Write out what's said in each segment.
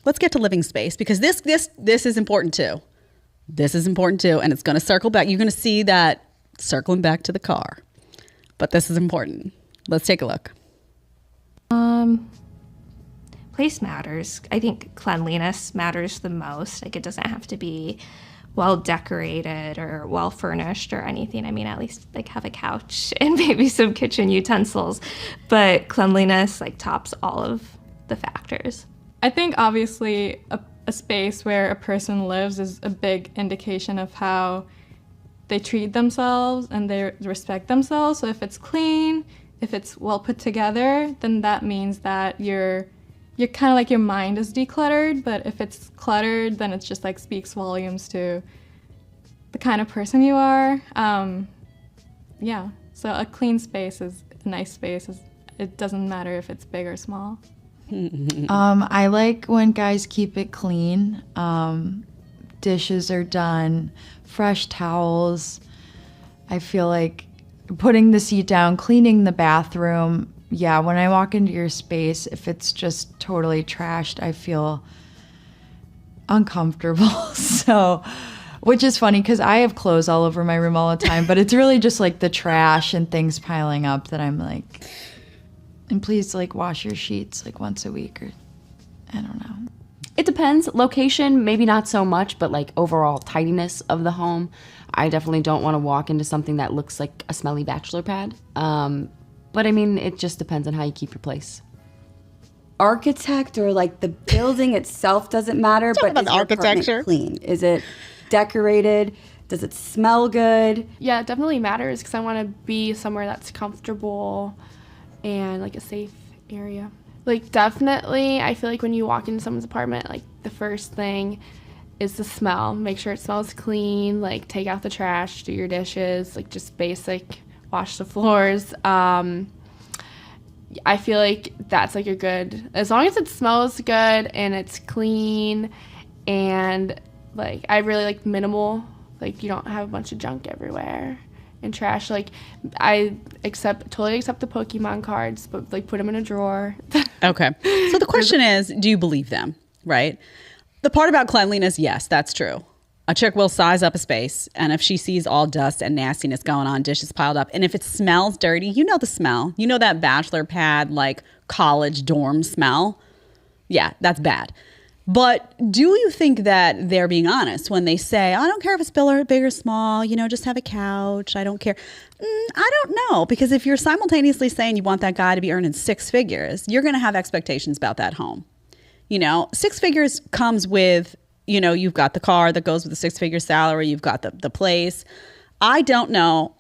let's get to living space, because this is important too. This is important too, and it's going to circle back. You're going to see that circling back to the car, but this is important. Let's take a look. Place matters. I think cleanliness matters the most. Like, it doesn't have to be well decorated or well furnished or anything. I mean, at least like have a couch and maybe some kitchen utensils, but cleanliness like tops all of the factors. I think obviously a space where a person lives is a big indication of how they treat themselves and they respect themselves. So if it's clean, if it's well put together, then that means that you're kind of like your mind is decluttered. But if it's cluttered, then it's just like speaks volumes to the kind of person you are. Yeah, so a clean space is a nice space. It doesn't matter if it's big or small. I like when guys keep it clean. Dishes are done, fresh towels. I feel like putting the seat down, cleaning the bathroom. Yeah, when I walk into your space, if it's just totally trashed, I feel uncomfortable. So, which is funny because I have clothes all over my room all the time, but it's really just like the trash and things piling up that I'm like, and please like wash your sheets like once a week, or I don't know. It depends. Location, maybe not so much, but like overall tidiness of the home. I definitely don't want to walk into something that looks like a smelly bachelor pad. But I mean, it just depends on how you keep your place. Architect or like the building itself doesn't matter, but is your apartment clean? Is it decorated? Does it smell good? Yeah, it definitely matters because I want to be somewhere that's comfortable and like a safe area. Like, definitely, I feel like when you walk into someone's apartment, like the first thing is the smell. Make sure it smells clean, like take out the trash, do your dishes, like just basic, wash the floors. I feel like that's like a good, as long as it smells good and it's clean and like I really like minimal, like you don't have a bunch of junk everywhere and trash. Like I totally accept the Pokemon cards, but like put them in a drawer. Okay. So the question is, do you believe them, right? The part about cleanliness, yes, that's true. A chick will size up a space, and if she sees all dust and nastiness going on, dishes piled up, and if it smells dirty, you know the smell. You know that bachelor pad, like college dorm smell. Yeah, that's bad. But do you think that they're being honest when they say, I don't care if it's big or small, you know, just have a couch, I don't care. I don't know, because if you're simultaneously saying you want that guy to be earning six figures, you're going to have expectations about that home. You know, six figures comes with, you know, you've got the car that goes with the six-figure salary, you've got the place. I don't know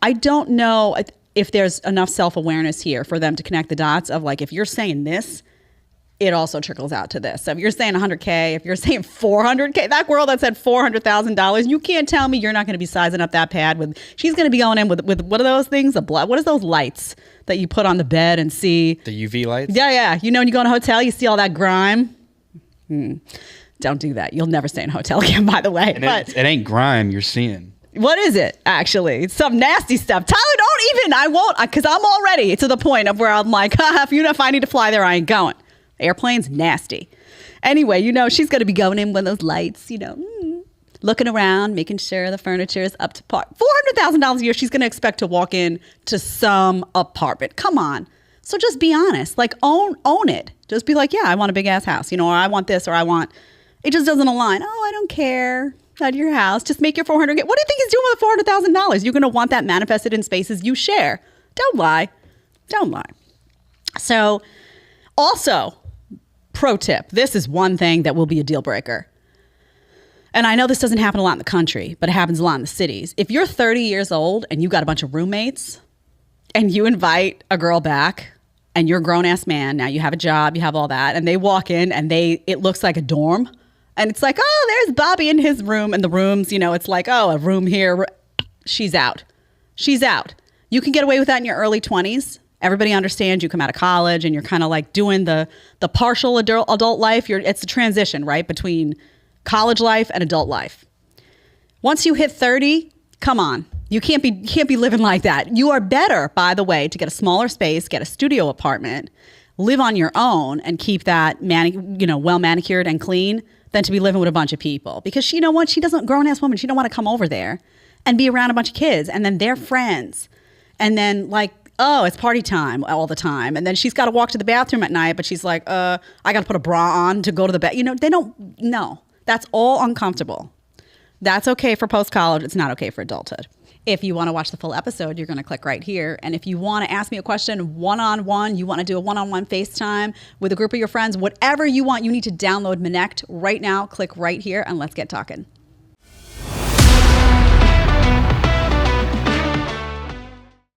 if there's enough self-awareness here for them to connect the dots of like, if you're saying this, it also trickles out to this. So if you're saying 100K, if you're saying 400K, that girl that said $400,000, you can't tell me you're not going to be sizing up that pad with, she's going to be going in with what are those things? What is those lights that you put on the bed and see? The UV lights? Yeah. You know, when you go in a hotel, you see all that grime. Don't do that. You'll never stay in a hotel again, by the way. But it ain't grime you're seeing. What is it, actually? It's some nasty stuff. Tyler, I won't, because I'm already to the point of where I'm like, if I need to fly there, I ain't going. Airplane's nasty. Anyway, you know, she's going to be going in with those lights, you know, looking around, making sure the furniture is up to par. $400,000 a year, she's going to expect to walk in to some apartment. Come on. So just be honest. Like, own it. Just be like, yeah, I want a big-ass house, you know, or I want this, or I want... It just doesn't align. Oh, I don't care about your house. Just make your $400,000. What do you think he's doing with $400,000? You're going to want that manifested in spaces you share. Don't lie. So, also, pro tip. This is one thing that will be a deal breaker. And I know this doesn't happen a lot in the country, but it happens a lot in the cities. If you're 30 years old and you got a bunch of roommates and you invite a girl back and you're a grown-ass man, now you have a job, you have all that, and they walk in and it looks like a dorm. And it's like, oh, there's Bobby in his room. And the rooms, you know, it's like, oh, a room here. She's out. You can get away with that in your early 20s. Everybody understands you come out of college and you're kind of like doing the partial adult life. It's the transition, right, between college life and adult life. Once you hit 30, come on. You can't be living like that. You are better, by the way, to get a smaller space, get a studio apartment, live on your own and keep that well manicured and clean than to be living with a bunch of people. Because you know what? She doesn't, grown ass woman, she don't want to come over there and be around a bunch of kids and then they're friends. And then like, oh, it's party time all the time. And then she's got to walk to the bathroom at night, but she's like, I got to put a bra on to go to the bed. They don't know. That's all uncomfortable. That's okay for post-college. It's not okay for adulthood. If you want to watch the full episode, you're going to click right here. And if you want to ask me a question one-on-one, you want to do a one-on-one FaceTime with a group of your friends, whatever you want, you need to download Connect right now. Click right here and let's get talking.